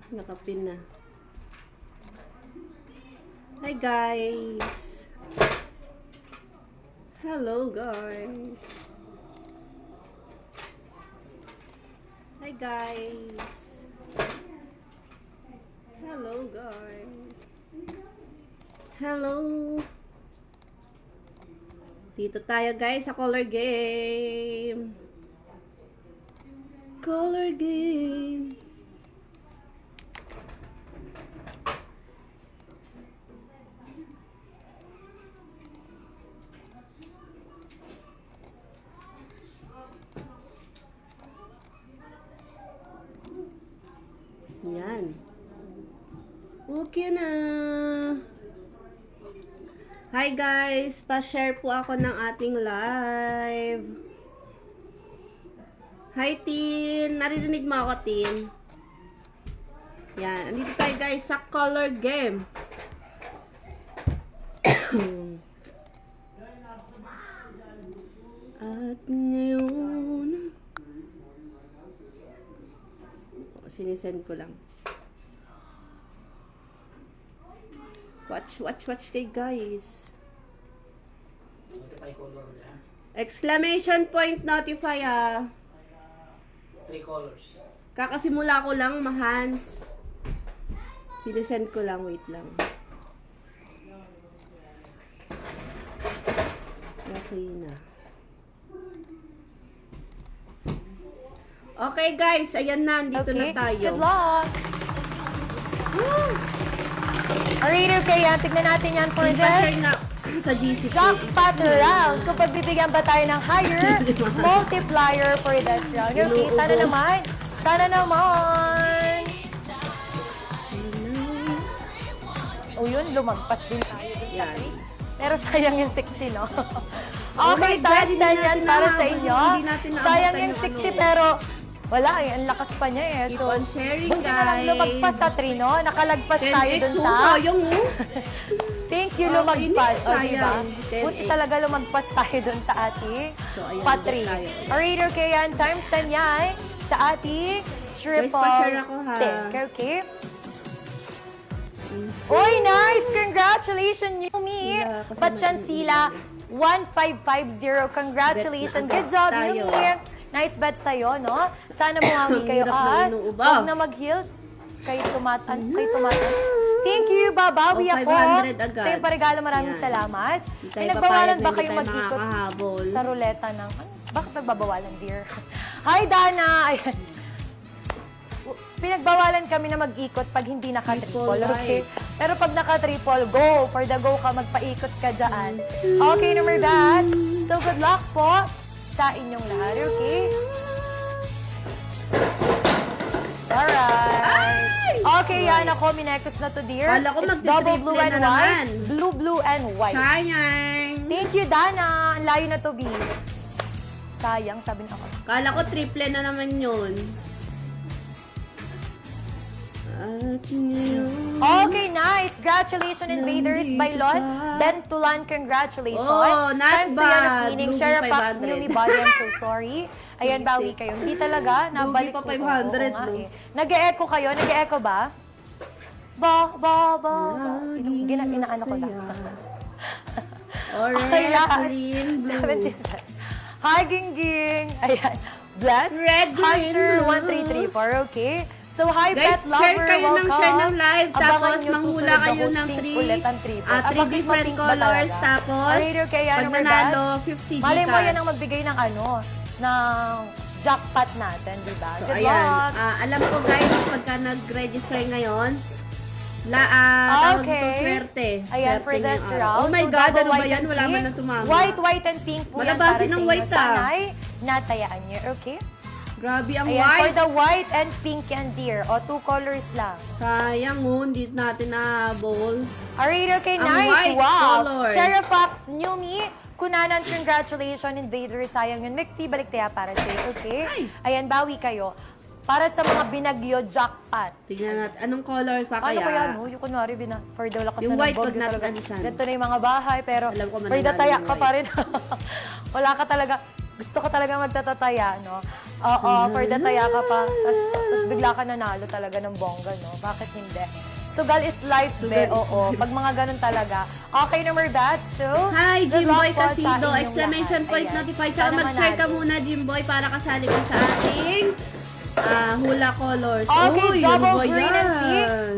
Nakapin na. Hi guys. Hello guys. Hi guys. Hello guys. Hello. Dito tayo guys sa color game. Color game. Yan. Okay na. Hi guys, pa-share po ako ng ating live. Hi Tin, naririnig mo ako Tin? Yan, andito tayo guys sa color game. At ngayon, sinisend ko lang. Watch kay guys. Notify color niya. Exclamation point notify 3 colors. Kakasimula ko lang, Mahans. Sinisend ko lang, wait lang. Okay na. Okay guys, ayan na, andito na tayo. Good luck! Alright, okay, tignan natin yan for Pa-share this. na sa GCP. Jackpot round. Kung pagbibigyan ba tayo ng higher multiplier for this round. Okay, sana naman. Sana naman. O yun, lumagpas din tayo dun sa Yan. 3. Pero sayang yung 60, no? Oh Okay, my God, times hindi 10 yan natin para sa naabutan, inyo. hindi natin naabutan Sayang yung yung 60 ano. pero wala eh, ang lakas pa niya eh. Keep So, on sharing buti na lang guys. lumagpas sa 3, no? Nakalagpas tayo 10x, dun oh, sa... sayang oh. Thank you, Oh, lumagpas. O, sayang. diba? 10x. Buti talaga lumagpas tayo dun sa ating So, ayan, pa-3. dito tayo. Alright, okay yan. Times 10 yan sa ating triple pa-share ako, ha? tick. Okay? Oy, nice! Congratulations, Yumi! Yeah, kasi Patchansila, 1550. Congratulations. Bet na Good job, tayo. Yumi! Nice bet sa'yo, no? Sana bumawi kayo. Hirap na At inuubaw. huwag na mag-heels. Kayo tumatan. Thank you, babawi Oh, ako. 500 agad. Sa iyong paregalo, maraming Yan. salamat. Hindi tayo Pinagbawalan papayag ba na kayong hindi tayo mag-ikot makakahabol. sa ruleta ng... Ano? Bakit nagbabawalan, dear? Hi, Dana! Ayan. Pinagbawalan kami na mag-ikot pag hindi naka-triple, okay? Pero pag naka-triple, go! For the go ka, magpaikot ka dyan. Okay, number that. So, good luck po sa inyong lahat, okay? Alright. Okay, yan ako. Minekos na to, dear. Kala ko It's double blue and magti-triple na white. naman. Blue and white. Sayang. Thank you, Dana. Ang layo na to, B. Sayang, sabi na ako. Kala ko triple na naman yun. At ngayon. Okay, nice. Congratulations, Invaders by Lon. Bentulan, congratulations. Oh, not Times to yan of bad. meaning. Lugi Share a box, 500. newly body. I'm so sorry. Ayan, bawi kayo. Hindi talaga. Nabalik pa ko. 500, Oo nga no? eh. Nag-e-echo kayo? Nag-e-echo ba? Ba. Inaano ko lang. Orange, Okay, last. green, blue. 77. Hi, Gingging. Ayan. Bless. Red, green, Hunter, blue. 1334. Okay. So, hi, Guys, pet lover. share kayo ng welcome. share ng live. Abangan Tapos, nyo manghula susunod na kayo ng hosting 3 ulit ang triple. three different colors. Tapos, pag nanalo, 50 Malay mo yan Gcash. ang magbigay ng ng jackpot natin, di ba? So, Good ayan. luck! Alam ko guys, pagka nag-register ngayon, tawag Okay. ito, swerte. Ayan, Swerte for this ngayong araw. round. Oh my so, God, double ano ba white yan? and Wala pink. man na tumama. White and pink po yan Malabasin para ng sa inyo. white, Sana'y natayaan niyo, okay? Grabe ang Ayan, for white. the white and pink yan, dear. O, 2 colors lang. Sayang oh, hindi natin nahabol. Alright, okay, Ang nice. white Wow. colors. Sheriff Fox, Numi, Kunanan, congratulations, Invaders. Sayang yun. Mixi, balik tayo para sa'yo, okay? Ayan, bawi kayo. Para sa mga binagyo, jackpot. Tingnan natin. Anong colors pa Paano kaya? kaya, no? Yung kunwari, for daw lakas Yung na white, ng wag bagyo natin talaga. alisan. Ganito na yung mga bahay, pero Alam ko may mananalo dataya yung ka pa white. rin. Wala ka talaga. Gusto ko talaga magtatataya, no? Oo, for dataya ka pa. Tapos bigla ka nanalo talaga ng bongga, no? Bakit hindi? Sugal is life, be. Sugal is Oo. Pag mga ganun talaga. Okay, number that. So, Hi, good luck Jimboy po sa Casido! inyong Exclamation lahat. point Ayan. notified. Sana Saka mag-share ka manalo. muna, Jimboy, para kasali ka sa ating hula colors. Okay, Uy, double ano ba green and yan?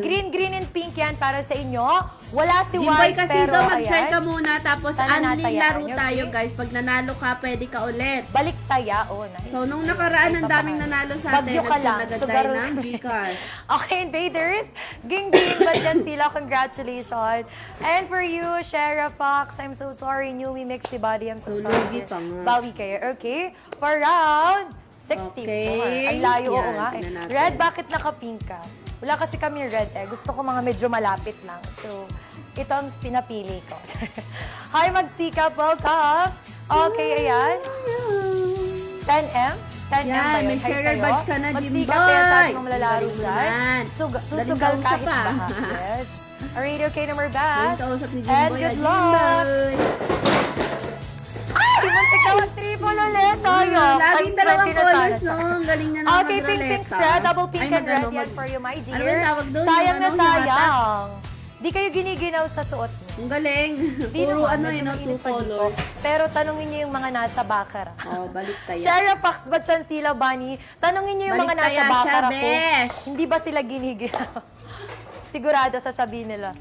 pink. Green and pink yan para sa inyo. Wala si Jimboy white, Casido, pero mag-share ayan. ka muna. Tapos, Sana unli natayaan laro niyo, tayo, okay? guys. Pag nanalo ka, pwede ka ulit. Balik taya. Oh, nice. So, nung nakaraan, ang daming nanalo sa atin. Bagyo ka lang. Nagsasagatay Sugar ng Gcash. Okay, Invaders. Ging-ging ba dyan sila? Congratulations. And for you, Shara Fox, I'm so sorry. Newly mixed body. I'm so So, sorry. lugi dear. pa nga. Bawi kayo. Okay? For round 64. Okay. Ang layo, oo Yan, nga. Eh. tingnan natin. Red, bakit naka-pink ka? Wala kasi kami red eh. Gusto ko mga medyo malapit lang. So, ito ang pinapili ko. Hi, Magsikap. Welcome. Okay, ayan. 10M? 10M Yan, ba yun? may Hi sharer sa'yo. badge ka na, Magsikap Jimboy. kaya sa ating mga malalaro Galing dyan. naman. Susugal Galing kahit kausap, baha. Yes. Alright, okay, number back. Galing kausap ni And Jimboy. good luck. Ay, muntik na mag-triple ulit. Tayo. Laging Times dalawang 20 na colors, sana. no? Ang galing na naman Okay, pink, red, double pink and red yan for you, my dear. Ano ba tawag doon? Sayang Yung na ano, sayang. Di kayo giniginaw sa suot niyo. Ang galing. Di Puro naman, ano medyo yun, no? mainit Two pa dito. colors. Pero tanungin niyo yung mga nasa Baccara. Oh, balik tayo. Shara Fox ba Chancila Bunny? Tanungin niyo yung mga Balik nasa tayo, Baccara siya, ko. besh. Hindi ba sila giniginaw? Sigurado sasabihin nila.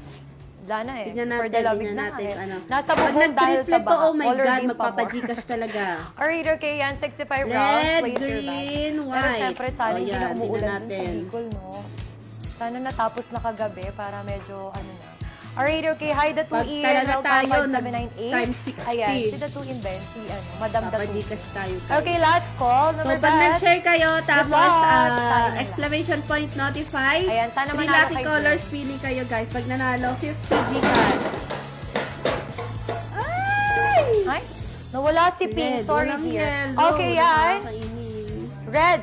Wala na eh. Tignan For natin, the lamig tignan na natin. eh. Ano. Nasa Pag bubong dahil sa nag-triple to, baha. oh my Color God, din pa more. magpapagcash talaga. Alright, okay yan. 65 rounds. Red, Place your green, bets. Pero white. syempre, sana Oh, hindi yan, na umuulan tignan dun sa natin. Bicol, no? Sana natapos na kagabi para medyo ano na. Alright, okay. Hi, the 2 Pag in. talaga tayo, 5798. times 60. Ayan, si the 2 in Ben, si ano, Madam the 2. Papagcash tayo. Okay, last call. So, Number pag bets. nag-share kayo, tapos luck. Sayang na. exclamation point notify. Ayan, sana 3 manalo lucky kay colors, James. pili kayo guys. Pag nanalo, 50 Gcash. Ay! Ay, nawala si Pink. Red, Sorry, walang dear. yellow. Okay, yan. Nakakainis. Red.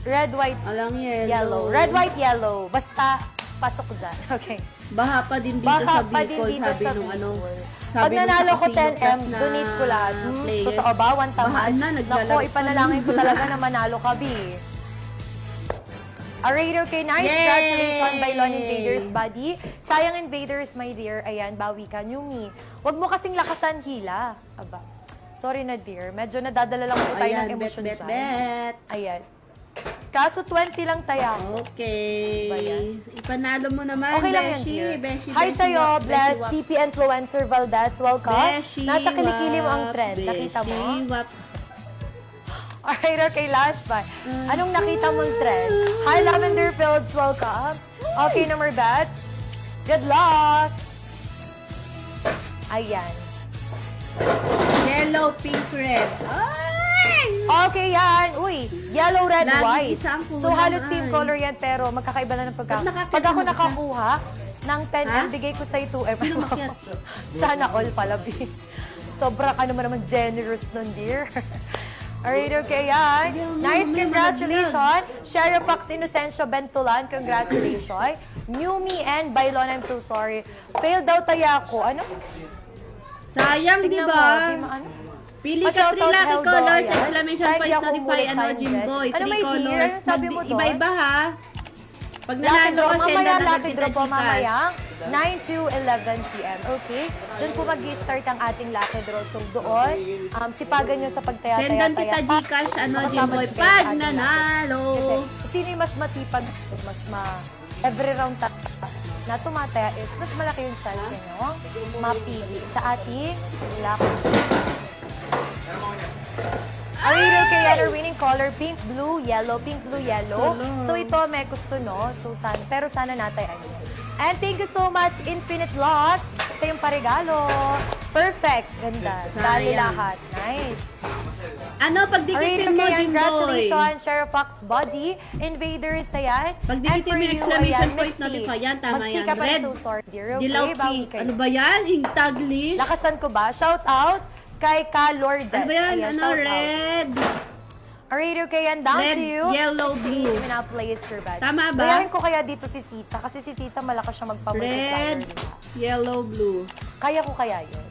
Red, white, Walang yellow. yellow. Red, white, yellow. Basta, pasok dyan. Okay. Baha pa din dito Baka sa pa din Bicol, dito sabi sa nung ano. Bicol. Sabi Pag nung nanalo sa ko Casino 10M, Plus na donate ko lahat. players. Totoo ba? One Bahaan taman? na, naglalaro Naku, pa ipanalangin ko nun. talaga na manalo ka, Bi. Alright, okay. Nice. Yay! Congratulations by Lon Invaders, buddy. Sayang Invaders, my dear. Ayan, bawi ka. Yumi. Huwag mo kasing lakasan hila. Aba. Sorry na, dear. Medyo nadadala lang po tayo Ayan, ng emosyon bet, dyan. bet. Ayan. Kaso 20 lang tayo. Okay. Ba yan? Ipanalo mo naman, Okay lang yan, Beshi. dear. Beshi, Hi Beshi, sa'yo, wap, Bless, Beshi, wap. CP Influencer Valdez. Welcome. Beshi, Nasa kilikili mo ang wap, trend. Nakita mo? Beshi, wap. Alright, okay, last one. Anong nakita mong trend? Hi, Lavender Fields. Welcome. Okay, number bets. Good luck. Ayan. Yellow, pink, red. Ay! Okay, yan. Uy, yellow, red, Lagi white. isang So, kulay halos ay. same color yan, pero magkakaiba na ng pagka. Ba't nakakita Pag ako mo isa? nakakuha ng 10M, Ha? bigay ko sa'yo 2M. Sino makiat? Sana all pala, B. Sobra ka naman generous nun, dear. Alright, okay, yan. Nice, congratulations. Shara Fox Inocencio Bentulan, congratulations. Newme and Bailon, I'm so sorry. Fail daw taya ako. Ano? Sayang, di Tignan mo, ba? di maano? Pili ka Pa-shoutout 3 lucky Heldo, colors, ayan. exclamation Sayang point di ako notify, umulit ano, sa Jet. Jimboy, Ano, 3 my dear? colors. Anong sabi mo doon? Iba-iba ha. Pag Lucky nanalo draw ka, send mamaya, na agad lucky kita draw po Gcash. mamaya, 9 to 11 p.m. Okay? Doon po mag-start ang ating lucky draw. So doon, sipagan nyo sa pagtaya-taya-taya. Sendan kita Gcash, ano, Kasama Jimboy, nyo kayo sa pag ating nanalo. lucky. Kasi sino yung mas masipag, every round na tumataya is mas malaki yung chance nyo mapili sa ating lucky draw. Alright, okay, yan our winning color, pink, blue, yellow, pink, blue, yellow. So ito, may gusto, no? So, pero sana natay ayun. And thank you so much, Infinite Lot, isa yung paregalo. Perfect. Ganda. Dali Sayang. lahat. Nice. Ano, pag Alright, dikitin mo, okay, Jimboy. congratulations, Sheriff Fox Body, Invaders, ayan. Pag And dikitin for mo yung you, exclamation ayan, point Mixie. notify. Yan, tama Mag-see yan. ka pa Red, ng so sorry, dear. Okay, dilaw bawi pink. kayo. Ano ba yan? Yung taglish? Lakasan ko ba? Shout out kay Ka Lourdes. Ano ba yan? Ayan, Ano, shout out. red? Alright, okay, and down Red, to you. yellow, blue. I'm gonna place your bet. Tama ba? Bayahin ko kaya dito si Sisa, kasi si Sisa malakas siya magpa-multiplier, Red, di ba? yellow, blue. Kaya ko kaya yun.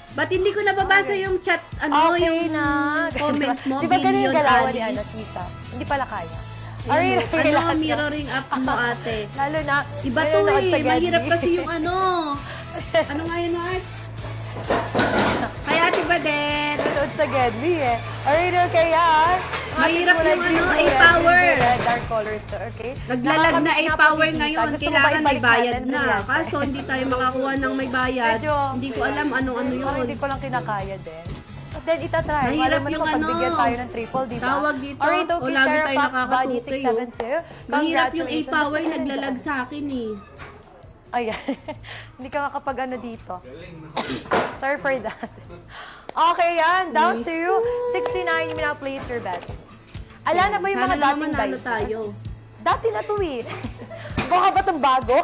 Ba't hindi ko nababasa yung chat, Okay yung na. comment mo, Di ba ganun yung Billion galawan ni Alice? Sisa? Hindi pala kaya. Ayun, Alright, okay, ano, lahat na. mirroring up mo, ate. Lalo na, Iba may to nanonood sa eh. Mahirap Gedli. kasi yung ano. Ano nga yun, Art? Kaya ate ba din? Nanonood sa Gedli eh. Alright, okay, ah. Mahirap Ating yung kulay ano, green, A-power. green, red, dark colors to, okay? Naglalag na Nakakamiss nga po A-power si Sisa. ngayon. Gusto mo ba Kailangan may ibalik bayad natin, na. Brillante? Kaso hindi tayo makakuha ng may bayad. Medyo, Hindi ko alam anong-ano Parang yun. hindi ko lang kinakaya din. But then, itatry. Mahirap Mahirap mo yung naman pagbigyan ano, tayo ng triple, di ba? tawag dito, Alright, okay, o lagi Sarah tayo Fox Body nakakatutoy, 672. Mahirap yung Congratulations. A-power, Kasi naglalag nandiyan. sa akin eh. Ayan. Hindi ka makapag ano dito. Sorry for that. Okay, yan. Down to 69. You may now place your bets. Ala na ba yung Sana mga naman dating manalo dice? tayo. Dati na to eh. Baka ba itong bago?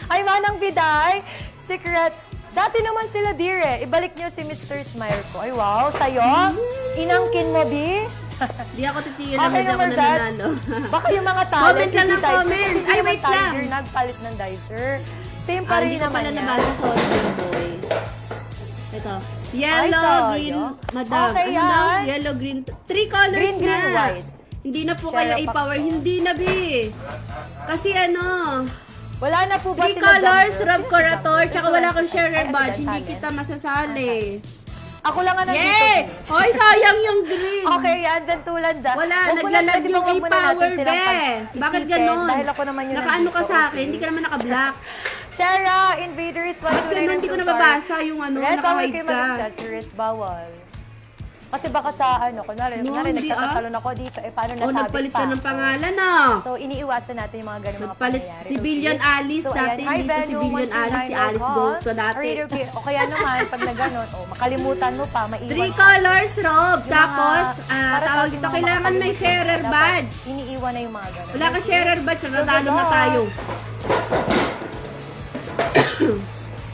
Ay, Manang Biday. Secret. Dati naman sila, dear eh. Ibalik niyo si Mr. Smile ko. Ay, wow. Sa'yo? Inangkin mo, Bi? Di ako titiyo na Okay, hindi ako number bets. nananalo. Baka yung mga talent, Comment lang hindi ng dicer. comment. Kasi hindi Ay, naman wait lang. Tiger nagpalit ng dicer. Same pa rin Hindi ko naman pala yan. nabasa sa Austin Boy. Ito. Yellow, Ay, green, sayo. madam. Okay, Ano daw? yan. Yellow, green. 3 colors Green, na. green, white. Hindi na po Share kayo a box A-power. mo. Hindi na, Bi. Kasi ano, Wala na po ba 3 sila colors, jumper? Rob Corator, Sino tsaka si wala jumper? kang sharer Ay, badge. ano Hindi yan, kita talent? masasali. Ako lang ang nandito. Yay! Bi. Hoy, sayang yung green. Okay, yan. Then tulanda. Wala, Huwag mo na- naglalag pwede yung bang huwag mo na natin A-power, silang be. pag-isipin? Bakit ganun? Dahil ako naman yung Nakaano ka nandito, sa akin, okay? hindi ka naman naka-block. Shara, Invaders, 129. Ba't ganun? Hindi ko nababasa yung ano, Red, bawal naka-hide kayo ka. mag-accessories, bawal. Kasi baka sa ano, kunwari, No, hindi, nagtatalon ako dito, eh paano O, nasabit nagpalit pa ka ng ako? pangalan ah. So, iniiwasan natin yung mga ganun mga Nagpalit pangyayari. si Billion Alice So, dati, ayan, hi, dito si Venue, Billion Alice, si 129 Alice call. Gold to dati. Alright, okay. O kaya naman, pag na ganun, makalimutan mo pa, maiwan 3 ka. colors, Rob. Yung Tapos, mga- para sa tawag ating dito, mga kailangan may makakalimutan, sharer dapat badge. Iniiwan na yung mga ganun. Wala ka sharer badge, So, natalo na good tayo.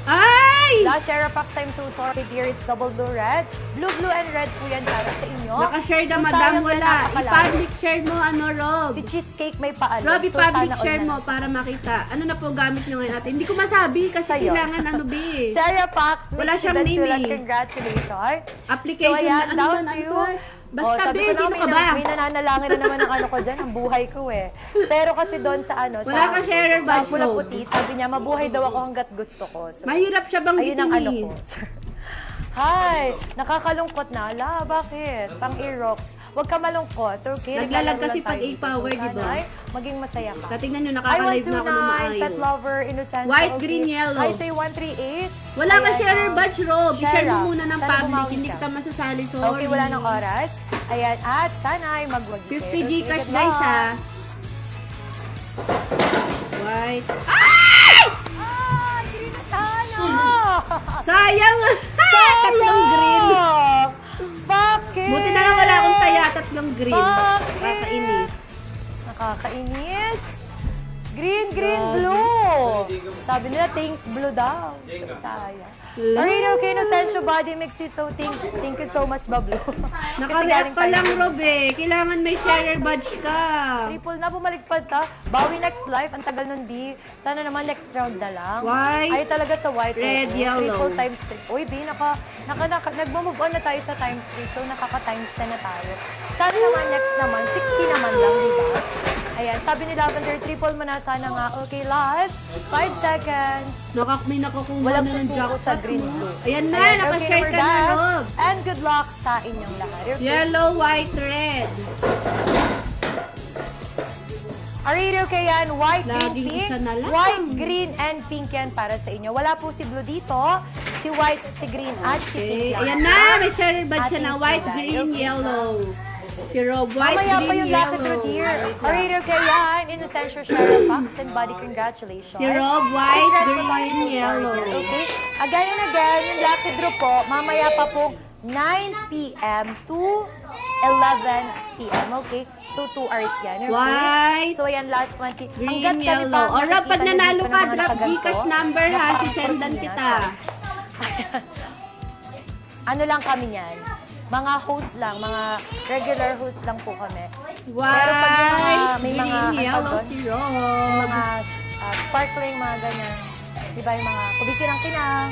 Ay! Last share of packs, I'm so sorry dear, it's double blue red. Blue, blue, and red po yan para sa inyo. Naka-share na, So, madam, sayang yan, wala. napakalayo. I-public share mo, ano, Rob. Si Cheesecake may paalam. Rob, So, i-public sana all share na mo lang. para makita. Ano na po gamit nyo ngayon natin? Hindi ko masabi kasi Sa'yo. kailangan ano, B. Share packs, Wala siyang name eh. Congratulations. Application So, ayan, na, ano down ba, to ano you. to? Basta, sabi B, ko na, sino ka ba? May nananalangin na naman ng ano ko dyan, ang buhay ko eh. Pero kasi doon sa ano, Wala kang sharer badge, sa Pula Rob. Puti, sabi niya, mabuhay daw ako hanggat gusto ko. So, Mahirap siya bang ayun ang ano eh. ko. Hi! Nakakalungkot na. Ala, bakit? Pang Aerox. Huwag ka malungkot, okay? Naglalag Regalo kasi lang pag tayo dito. A-power, So, di ba? sana'y maging masaya ka. Katingnan nyo, I nakaka-live na ako ng 129, maayos. Pet Lover, Innocent. White, green, yellow. I say 138. Wala ka Ayan, sharer badge, Rob. I-share mo Share muna ng Sana public. bumawi Hindi ka. kita masasali, sorry. Okay, wala ng oras. Ayan, at sana ay magwag 50 Gcash, good guys, luck. ha. White. Ah, green na tayo! Sayang! Tatlong green. Bakit? Buti na lang wala akong taya, tatlong green. Bakit? Nakakainis. Nakakainis. Green, green, Grabe. blue. Sabi nila, things blue daw. So, sayang. Alright, okay, Inocencio Body Mixie. So, thank you so much, Bablo. Kasi Naka-react galing ka tayo lang, dun Rob, eh. Kailangan may sharer badge ka. Triple na, bumaligpad ta. Bawi next life, ang tagal nun di. Sana naman next round na lang. White, Ay talaga sa white. red, oo. yellow. Triple times 3. Uy, B, nagmo-move on na tayo sa times 3. So, nakaka-times 10 na tayo. Sana naman next naman, 60 naman lang, di ba? Ayan, sabi ni Lavender, triple mo na sana nga. Okay, last 5 seconds. May nakakuha Walang na ng susuko jackpot sa green mo. blue. Ayan na, Ayan, nakashare we're ka na, done. Rob. And good luck sa inyong lahat. Okay. Yellow, white, red. Alright, okay yan. White, green, Laging pink. isa na lang. White, green, and pink yan para sa inyo. Wala po si blue dito. Si white, si green, at si pink Okay. lang. Ayan na, may sharer badge ka Ating na. White, kulay. green, Okay. yellow. Si Rob White, Mamaya pa green, yung Lucky yellow. Draw, dear. Wait lang. Alright, okay, yan. Innocential Sheriff Fox and Body, congratulations. Si Rob White, Secret po tayo, green, so sorry, yellow. dear. Okay? Again and again, yung Lucky Draw po, mamaya pa po 9 p.m. to 11 p.m. Okay? So, 2 hours yan. Okay? White, So, ayan, last 20. green, Hanggat kami yellow. pa O Rob, pag nakikita niyo nanalo dito ka, ng mga drop nakaganto, Gcash number ha, napaka- sisendan protein kita. yan. Ano lang kami niyan? Mga host lang, mga regular host lang po kami. Pero pag yung White, may mga, green, yellow doon? si Yung Rob. mga sparkling, mga ganyan. Di ba yung mga kubikinang-kinang,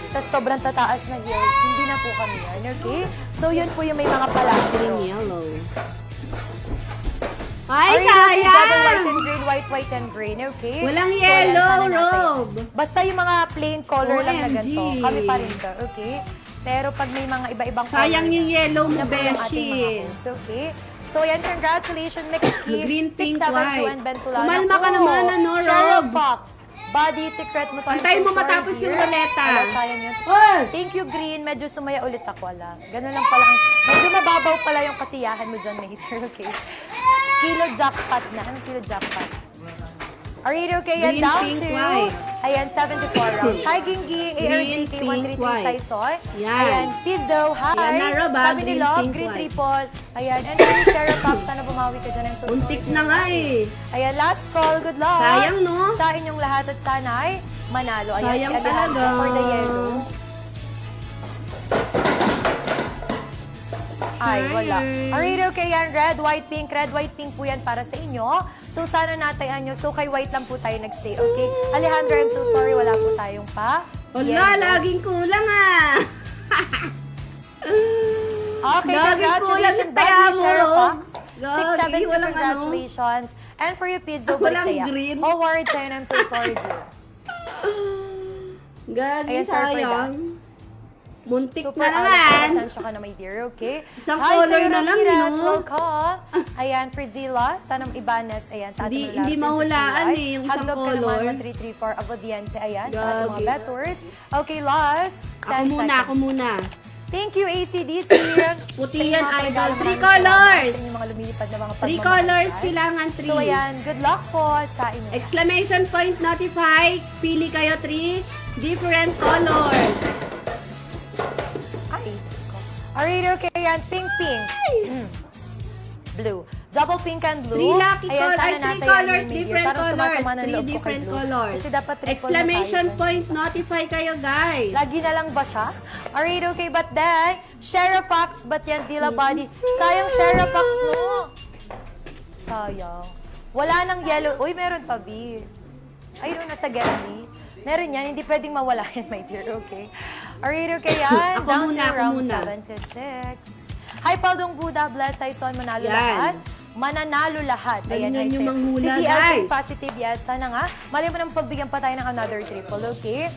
tapos sobrang tataas na heels, hindi na po kami yan, okay? So yun po yung may mga palaki. Green, yellow. Ay, Double white sayang! and green, white and green, okay? Walang So, ayan, yellow, sana natin. Rob. Basta yung mga plain color lang na OMG. ganito, kami pa rin to, okay? Pero pag may mga iba-ibang Sayang color yung na, yellow mo, yun na po yung ating mga Beshi. hosts, okay? So yan, congratulations, Mickey. Green, pink, 672 white. and Bentulana. Kumalma ka naman, ano, Cheryl Rob? Fox. Body secret mo tayo. Antayin mo matapos yung ruleta. Wala, sayang yun. Hoy! Thank you, Green. Medyo sumaya ulit ako, ala. Ganun lang pala. Medyo mababaw pala yung kasiyahan mo dyan, Mater. Okay. Kilo jackpot na. Anong kilo jackpot? Are you okay? Yan Green, down pink, to... white. Ayan, 74 rounds. Hi, Gingging. Green, ARJK pink, 133 white. Saisoy. Yan. Ayan, Pizzo. Hi. Yan na, Rob, ah. Sabi ni Green, Love, pink, Green white. Triple. Ayan. And then, Cheryl Fox. Sana bumawi ka dyan. I'm so sorry. Untik na nga eh. Ayan, last call. Good luck. Sayang, no? Sa inyong lahat at sana ay manalo. Ayan, Sayang si Alejandro talaga. for the yellow. Ay, wala. Alright, okay yan. Red, white, pink po yan para sa inyo. So, sana natayan nyo. So, kay white lang po tayo nagstay, okay? Alejandro, I'm so sorry. Wala po tayong pa. Wala, yellow. laging kulang ah. Okay, Laging kulang congratulations, ang taya Daddy mo, Cheryl Rob. Fox. Gagi, 672, walang congratulations. And for you, Pizzo, Walang balik green. Howard, sa'yo, I'm so sorry, dear. Gagi, Ayan, sorry for sayang. Muntik Super na naman. pasensya ka na, my dear, okay? Isang Hi, color Sir na lang, Ramirez, no? welcome. Ayan, Frizilla, Sanam Ibanez, ayan, sa ating Hindi mahulaan eh, yung isang Hagdog ka color. naman, 1334, Agodiente, ayan, sa ating mga Gagi. bettors. Okay, last, 10 Ako seconds. muna. Thank you, ACDC. Puti Sa yan, inyong mga idol. regalo, 3 maraming colors. salamat sa inyong mga lumilipad na mga 3 colors, pagmamahal. kailangan 3. So, ayan, good luck po sa inyo. Exclamation point notify. Pili kayo 3 different colors. Ay, Diyos ko. Alright, okay, ayan, pink. Blue. Double pink and blue. 3 lucky Ayan, colors. sana Ay, 3 natin colors, yan, may different parang colors. sumasama ng 3 loob ko kay different blue. colors. Kasi dapat triple Exclamation na tayo dyan. point notify kayo, guys. Lagi na lang ba siya? Alright, okay, but then, Sheriff Fox, but yan Zilla Body. Sayang Sheriff Fox mo. Sayang. Wala nang yellow. Uy, meron pa, B. Ayun, nasa Getty. Meron yan, hindi pwedeng mawala yan, my dear, okay? Alright, okay, yan. Ako Down muna, to ako round muna. 76. Hi, Paldong Buddha, bless, Saison, manalo Yan. lahat. Mananalo lahat. Ganyan hi, yung sir. manghula, Si DL guys. positive, yes. Sana nga. Mali mo nang pagbigyan pa tayo ng another triple, okay?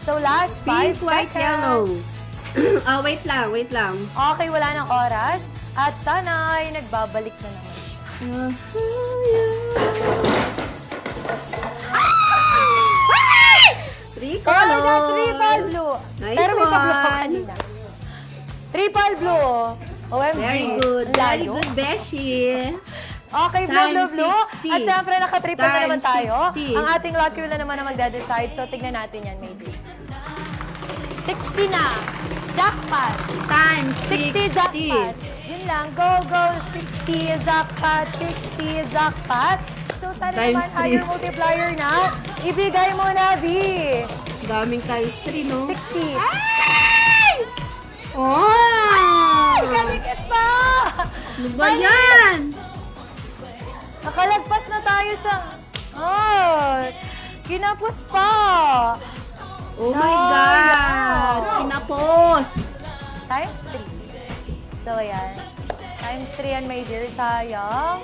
So, last 5 Pink, white, seconds. yellow. Wait lang. Okay, wala ng oras. At sana ay nagbabalik na naman siya. Three Oh, I got colors. triple blue. Nice Pero may pablo ako one. kanina. Triple blue. OMG. Very good. Ang Very layo. good, Beshi. Okay, blue, Times blue, blue. 60. At syempre, naka-triple na naman Times tayo. 60. Ang ating lucky wheel na naman na magde-decide. So, tignan natin yan, maybe. 60 na. Jackpot. Times 60 jackpot. Yun lang. Go, go. 60 jackpot. 60 jackpot. So, sana Times naman higher 3. multiplier na. Ibigay mo na, B. Daming times 3, no? 60. Oh! Kanikit pa! Ano ba yan? Nakalagpas na tayo sa... Oh! Kinapos pa! Oh my Sayang. God! Kinapos! Times 3. So, ayan. Times 3 yan, my dear. Sayang.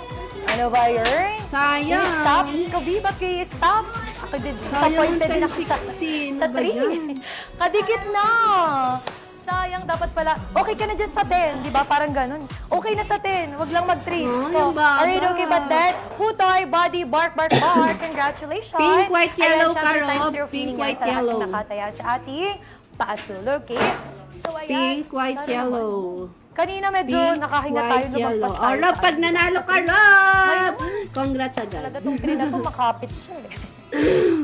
Ano ba yun? Sayang. I-stop? Kabi, ba't kayo i-stop? Ako din. Sayang Disappointed din yung ako sa 10, sa ano ba 3. yan? Kadikit na. Sayang, dapat pala. Okay ka na dyan sa 10, di ba? Parang ganun. Okay na sa 10. Wag lang mag-3. Oh, yung baba. Alright, okay, but then, Hutoy, Body, Bark, Bark, Bark. Congratulations. Pink, white, yellow, Ayan, syempre, Karo. times zero Pink, feeling white, yan sa lahat yellow. ng nakataya sa ating paasul, okay? So, ayan. Pink, white, Sana yellow. naman. Kanina medyo Pink, nakahinga tayo white, lumagpas yellow. tayo. Oh, Rob, sa pag ano, nanalo sa ka, tree. Rob! Congrats agad. Talaga tong tree na to, makapit siya eh.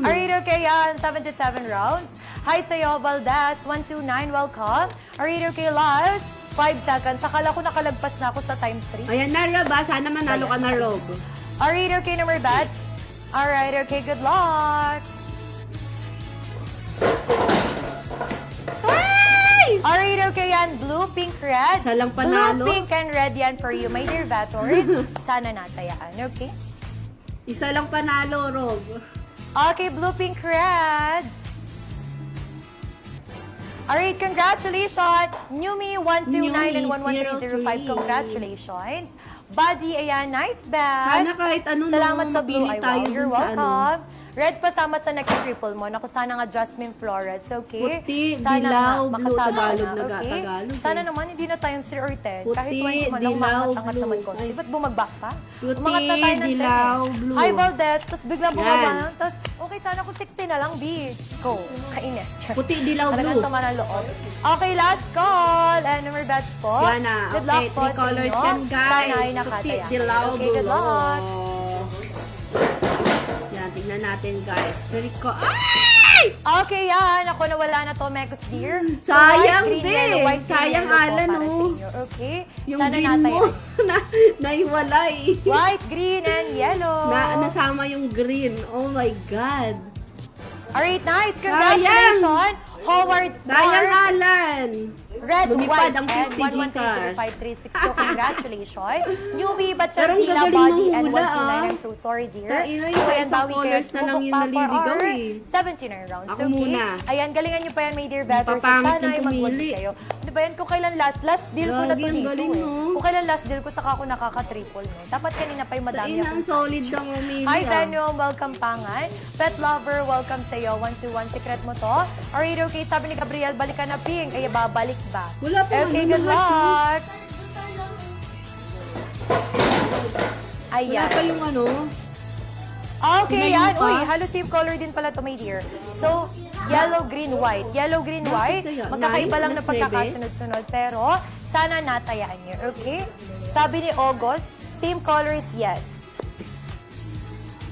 Alright, okay yan. 77 rounds. Hi sa'yo, Valdez. 129, welcome. Alright, okay, last 5 seconds. Akala ko nakalagpas na ako sa times 3. Ayan na, Rob, ha? Sana manalo ka na, Rob. Alright, okay, number bats. Alright, okay, good luck. Alright, okay yan. Blue, pink, red. Isa lang panalo. Blue, pink, and red yan for you, my dear Vators. Sana natayaan, okay? Isa lang panalo, Rob. Okay, blue, pink, red. Alright, congratulations! Newmy 129 and 11305, congratulations! Buddy, ayan, nice bag. Sana kahit ano, Salamat no, sa blue. mapili Ay, tayo wow, you're dun sa welcome. Red pasama sa next triple mo. Naku, sana nga Jasmine Flores, okay? Puti, sana dilaw, nga blue, makasama Tagalog, ka na, okay? Tagalog, Sana eh. naman hindi na tayong 3 or 10. Puti, Kahit 20 man lang, dilaw, umangat-angat blue. naman konti. Ay. Ba't bumagback pa? Puti, Umangat na tayo ng 10 dilaw, eh. blue. Hi, Valdez. Tapos bigla bumaba Yan. na. Tapos, okay, sana kung 60 na lang, beach. Go. Kainis. Puti, dilaw, Talagang blue. sama ng loob. Okay, last call. And number bets po. Yan na. Good luck Okay, po 3 sa colors inyo. yan, guys. Sana ay Puti, nakataya. dilaw, Okay, good blue. luck. Yan, tingnan natin, guys. 3 ko. Ay! Okay, yan. Ako nawala na to, Mekos dear. So, Sayang, white, green, be. yellow, white, green, Sayang, yellow po Alan, para sa oh. inyo. Okay? Yung Sana green mo, nataya. naiwalay. White, green, and yellow. Nasama yung green. Oh my God. Alright, nice. Congratulations. Howard Sayang, Smart. Alan. Red, Lumipad white, ang and 50 Gcash. 1130536. Congratulations. Newbie, Pero ang Batchansila, gagaling Body, mong and hula, 129. I'm so sorry, dear. Ina, yung So, ayan, isang bawi colors kayo. na lang yung Sumubok pa for naliligaw, our eh. 79 rounds. Ako okay? muna. Ayan, galingan nyo pa yan, my dear Vetters. Papangit Sana yung ay mag-1 pumili. kayo. Ano ba yan? Kung kailan last deal ko na Gagi, to ang dito galing, eh. no? Kung kailan last deal ko, saka ako nakaka-triple no. Dapat kanina pa yung madami Ina, ang akong solid kang umili. Hi, ah. Venom. Welcome, Pangan. Pet Lover, welcome sa'yo. 121, secret mo to. Alright, okay. Sabi ni Gabriel, balikan na pink. Ay, babalik ba? Wala pa, Okay, ano good lahat, no? luck. Wala Ayan. pa yung ano. Okay, Pinayin yan. pa? Uy, halos same color din pala to, my dear. So, yellow, green, white. Yellow, green, white. sa'yo? Magkakaiba lang na Mas pagkakasunod-sunod. Pero, sana natayaan niyo, okay? Sabi ni August, same colors, yes.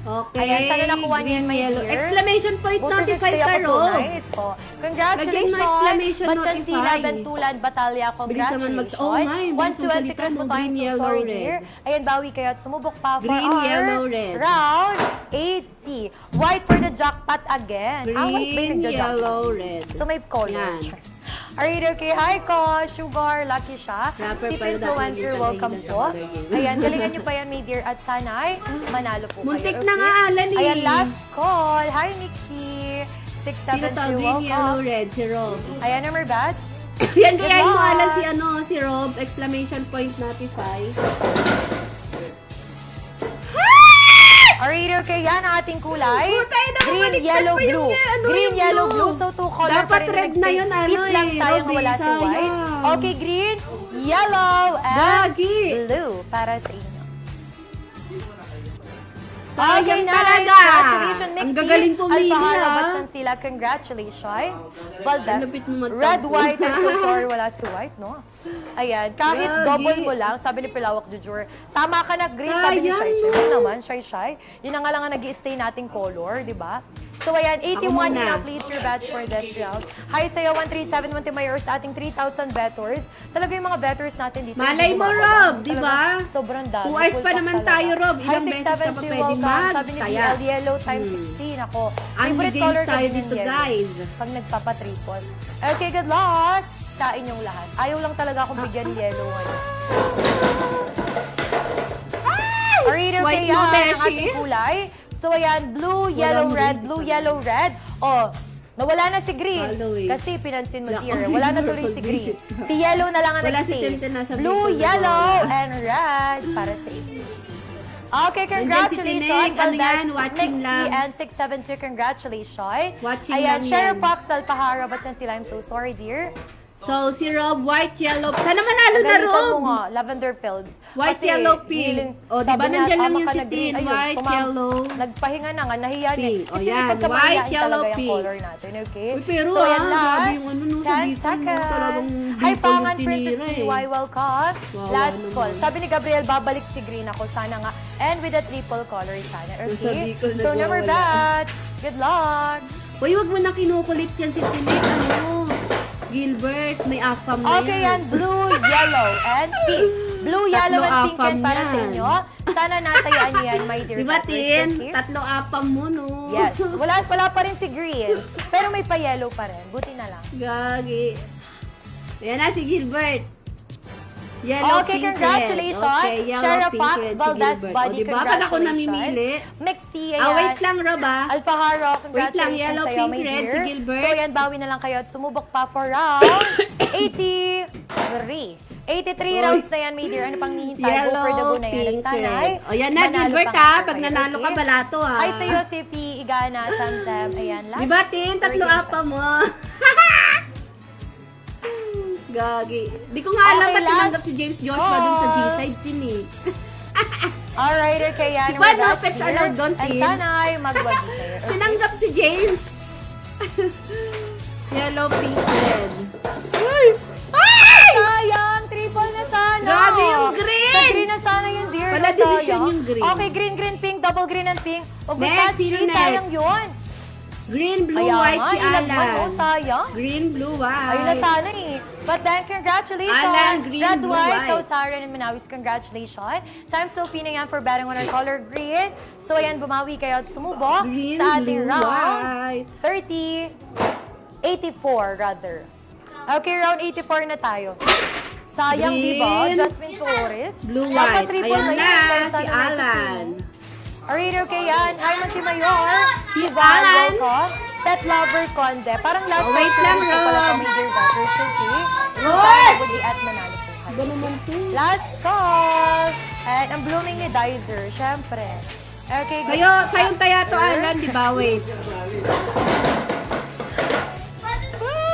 Okay. Ayan, sana nakuha niya, green, my yellow. dear. Exclamation point, Buti notify nag-stay ka, ako Rob. too, nice. Oh. Congratulations! Lagyan mo exclamation, Batchansila, notify. Bentulan, Batalya, Bilis naman congratulations. Oh my, bilis Once to mong a salita secret mo. mo tayo, Green, so yellow, sorry, red. dear. Ayan, bawi kayo at sumubok pa for Green, our yellow, red. round 80. White for the jackpot again. White ba yung Green, nagja-jackpot? yellow, red. So may color. Yan. Alright, okay. Hi, Ko. Sugar, lucky siya. Rapper Steve pala dati Influencer, naging welcome tagahilan sa po. color game. Ayan, galingan nyo pa yan, my dear. At sana ay manalo po Muntik kayo. na nga, Alan, eh. Ayan, last call. Hi, Mixie. Sino to? 672, Green, yellow, welcome. red. Si Rob. Ayan, number bats. Yan, Good kaya mo, luck. Alan, si Rob. Exclamation point, notify. Alright, okay. Yan ang ating kulay. Putay na, Green, bumaliktad yellow, pa yung blue. ano, Green, yung yellow, blue. blue. So, two color Dapat pa rin red na yun, ano, Peace lang, eh, sayang Robby, wala si white. sayang. Okay, green, yellow, and Gagi. blue para sa inyo. Sayang nice. talaga. Congratulations, Mixie. Ang gagaling pumili, Alpahara, ah. Batchansila, congratulations. Valdez, Ang lapit mo magtampo. red, white, and so sorry, wala si white, no? Ayan, kahit Gagi. double mo lang, sabi ni Pilawak Jujur, tama ka na, green, sabi ni Sayang, Shai Shai. no? Yun naman, Shai Shai. Yun ang nga lang ang nag-i-stay nating color, di ba? So ayan, 81 muna. na please your bets for this round. Hi sa'yo, 137 Montemayors, sa ating 3,000 bettors. Talaga yung mga bettors natin dito. Malay mo, bumababa. Rob, di Talagang ba? Sobrang dami. 2 hours Full pa pack naman talaga. tayo, Rob. Hi, Ilang beses ka pa 672, pwede welcome. Sabi ni magtaya. BL Yellow times 16. Ako, Only favorite games color ko tayo din yung dito, yellow. guys. Pag nagpapa-triple. Okay, good luck sa inyong lahat. Ayaw lang talaga akong bigyan yellow ngayon. Alright, okay, White yan mo, ang Beshi. ating kulay. So, ayan, blue, yellow, mo red, rin, blue, isa. yellow, red. Oh, nawala na si green. Halloween. Kasi pinansin mo, Wala dear. akong Wala na memorable tuloy si green. visit. Si yellow na lang ang Wala si nag-stay. Tintin nasa Blue, Bicol na yellow, wala. and red para sa inyo. Okay, Nandiyan si congratulations. Tineg. Ano Valdez, yan? Watching Mixie, lang. and 672, congratulations. Watching Ayan, lang Sheriff yan. Fox, Alpahara, ba't yan sila? I'm so sorry, dear. So, si Rob, white, yellow. Sana manalo na, Nagalitan Rob. mo nga, Lavender Fields. White, Kasi, yellow, pink. healing- O, di sabi ba niya, nandyan lang tama yun ka si na, green. Tin. Ayun, White, yellow. Nagpahinga na nga, nahiya niya. Pink. O, Kasi yan. may pagkamahiyain White, yellow, talaga yung pink. color natin, okay? Uy, pero so, yan grabe last. yung ano, no, 10 sabihin mo, seconds. talagang Hi, bitter Lipangan, color tinira Princess eh. PY, welcome. Wawa Last naman. call. Sabi ni Gabriel, babalik si green ako. Sana nga. And with a triple color, sana. Sabi Okay? ko, So, number nagwawala. bats. Good luck. Uy, wag mo na kinukulit yan si Tinek. Ano? Gilbert, may afam na Okay yan, blue, yellow, and pink. Blue, yellow, and pink afam yan para sa yan. inyo. Sana natayaan niyo yan, my dear. Di ba, Peppers, Tin? okay? Tatlo afam mo, no? Yes. Wala pa rin si green. Pero may pa-yellow pa rin. Buti na lang. Gagi. Ayan na si Gilbert. Yellow, Okay, pink, congratulations. red. Okay, yellow, Shara pink, Fox, red si Valdez Gilbert. Body, O, diba? Pag ako namimili. Mexi, Ah, ayan. wait lang, Rob, ah. Alfaharo, Wait lang, congratulations yellow, sa'yo, pink, my red dear. si Gilbert. So, yan, bawi na lang kayo at sumubok pa for round 83. 83 rounds na yan, my dear. Ano pang hihintay? Go for the go na yan. At pink, sana ay red. O, yan na, manalo Gilbert, pa nga ha. po Pag kayo, nanalo ka, okay? balato, ha. Hi sa'yo, si P. Igana, Samsam. Ayan, last. Di ba, Tin? Tatlo 30 apa mo. Gagi. Di ko nga alam Okay, ba't last tinanggap si James Joshua dun sa G-side, Tin, eh. Alright, okay, yan. Diba, We're no back pets here. allowed doon, And Tin? sana ay magwagi kayo. Okay. Tinanggap si James. Yellow, pink, red. Ay! Ay! Sayang! Triple na sana! Grabe yung green! Sa green na sana yung dear. Wala na decision sayang. yung green. Okay, green, green, pink, double green and pink. O Next, sino next? sayang yun. Green, blue, Ayaw white nga, si ilag mo, Alan. oh, sayang. Green, blue, white. Ayun na sana eh. But then, congratulations! Alan, green, Red, blue, white, white. Kausaran, and Manawis, congratulations. So, I'm Sophie yan for betting on our color green. So, ayan, bumawi kayo at sumubok Green, sa ating blue, round white. 84 rather. Okay, round 84 na tayo. Sayang, di ba? Green, Jasmine Flores. Blue, Dapat white. triple Ayan yun, na, pero si sana Alan. Alright, okay yan. Hi, Montimayor. Si Val, Alan. welcome. Pet Lover Conde. Parang last Oh, wait time, lang, hindi ko pala Rob. kami dear daughters, okay? Rob! Budi at manalo po kayo. Ba naman to? Last call. And ang blooming ni Dizer, syempre. Okay, good. Sayong taya to, Alan, di ba? Wait.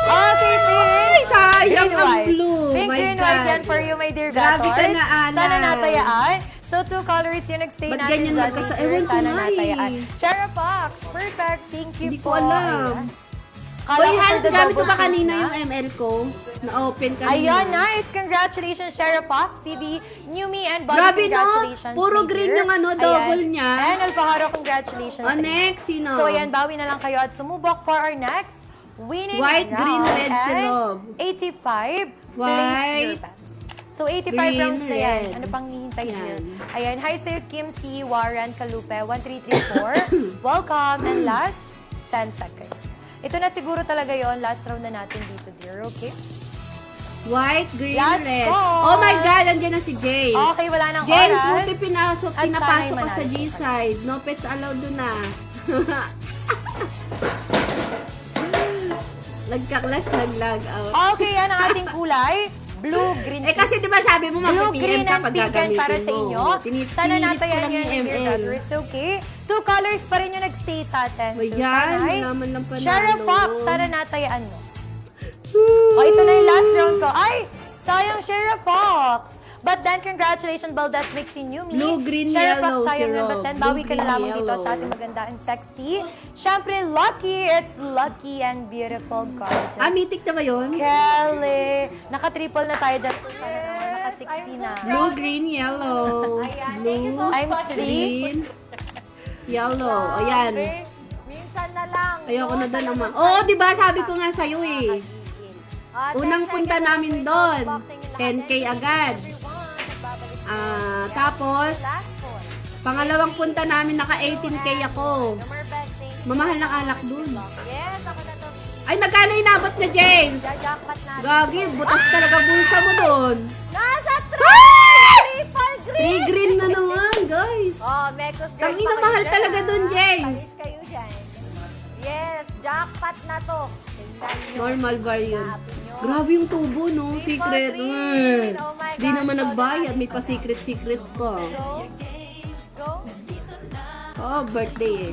Okay, pink. Sayang Green, ang white. blue. Pink, My green, white God. yan for you, my dear Grabe ka daughters. na, Alan. Sana natayaan. So, 2 colors yung nagstay Ba't natin ganyan dyan, magkasa- my dear. Ewan ko Sana nga natayaan. eh. Shara Fox, perfect. Thank you Hindi po. ko alam. Ayan. Kala Uy, ko Hans, for the gamit mo double ba kanina pink yung na? ML ko? Na-open kanina. Ayun, nice. Congratulations, Shara Fox, CB, Newmy, and Bobby. Grabe, no? Congratulations, Puro my green dear. yung ano, Ayan. double niya. And Alfaharo, congratulations. O, sa inyo. next, sino? So, ayan, bawi na lang kayo at sumubok for our next winning White, round. green, red si And Rob. 85, place your White, bets. So, 85 green, rounds na yan. red. Ano pang hihintay Yan. niyo? Ayan, hi sa'yo, Kim C. Warren Kalupe, 1334. Welcome. And last, 10 seconds. Ito na siguro talaga yon last round na natin dito, dear. Okay? White, green, Last red. call. Oh my God, andyan na si James. Okay, wala nang James, oras. buti At pinapasok sana'y ka sa manalo. G-side. No pets allowed doon na. Nagka-clash, nag-log out. Okay, yan ang ating kulay. Blue, green, Eh kasi di ba sabi mo Blue, mag-PM green, ka and pag pink yan gagamitin para sa inyo. mo. Sana Pinilit ko natayan lang yan, yung dear ML. daughters, okay? 2 colors pa rin yung nagstay sa atin. O yan, sana'y naman lang panalo. Shara Fox, sana natayaan mo. O, ito na yung last round ko. Ay, sayang Shara Fox. But then, congratulations, Baldas Mixi Newmy. Blue, green, Shara yellow, Fox, sayang si yun. Rob. But then, Blue, bawi ka na green, lamang dito yellow. sa ating maganda and sexy. Siyempre, lucky. It's lucky and beautiful, gorgeous. Ah, mythic na ba yun? Kelly. Naka-triple na tayo dyan. So, sana naman naka-60 na. Blue, green, yellow. Blue, I'm 3. green, yellow. O yan. Minsan na lang. Ayoko na doon naman. Oo, di ba sabi ko nga sa'yo eh. Unang punta namin doon, 10K agad. Tapos, pangalawang punta namin, naka 18K ako. Mamahal ng alak doon. Yes, ako na to. Ay, magkano inabot na, James? Jackpot na. Gagi, butas talaga bulsa mo doon. Nasa triple green! 3 green na naman, guys. Oh, Mekos girl. Tangina, mahal talaga doon, James. Kayo dyan. Yes, jackpot na to. Tingnan nyo. Normal variant. Sabi nyo. Grabe yung tubo, no? Secret. green. Oh my Di God. naman nagbayad. May pa-secret-secret pa. Go. Go. Oh, birthday eh.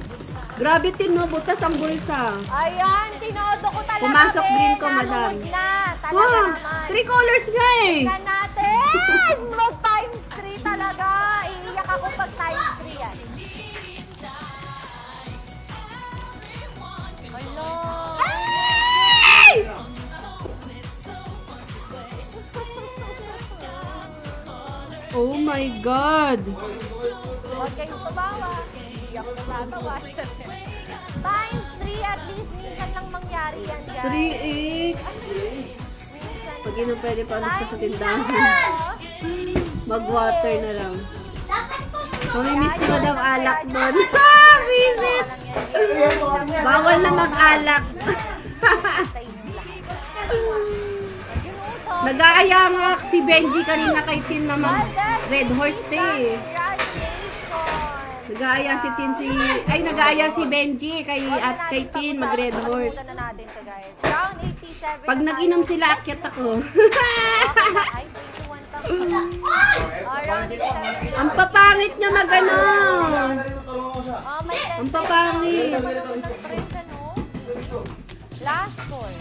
Grabe din, no? Butas ang bulsa. Ayan, tinodo ko talaga. Pumasok be. green ko, madam. Nalunod na. Talaga Wow! naman. 3 colors nga eh! Tingnan natin! Mag times 3 talaga. Iiyak ako pag times 3 yan. Hello! Ay! Oh my God! Huwag kayong tumawa. Hindi ako natatawa. Times 3 at least. Minsan lang mangyari yan, guys. 3x! Minsan Pag yun ang pwede pa sa Times tindahan. 4. Mag-water na lang. Dapat po Mamimiss ni Madam Alak doon. Visit! Bawal na mag-alak. Sa inyong lahat. Nag-aaya nga si Benji kanina kay Tin na mag-Red Horse Day. Congratulations! Nag-aaya si Tin nag-aaya si Benji kay kay Tin mag-Red Horse. Pagkakalimutan na natin to, guys. Round 87. Pag nag-inom sila, akyat ako. Ay, 21 pa. Round 87. Ang papangit nyo na gano'n. Oh, may 10 Ang papangit. Last call.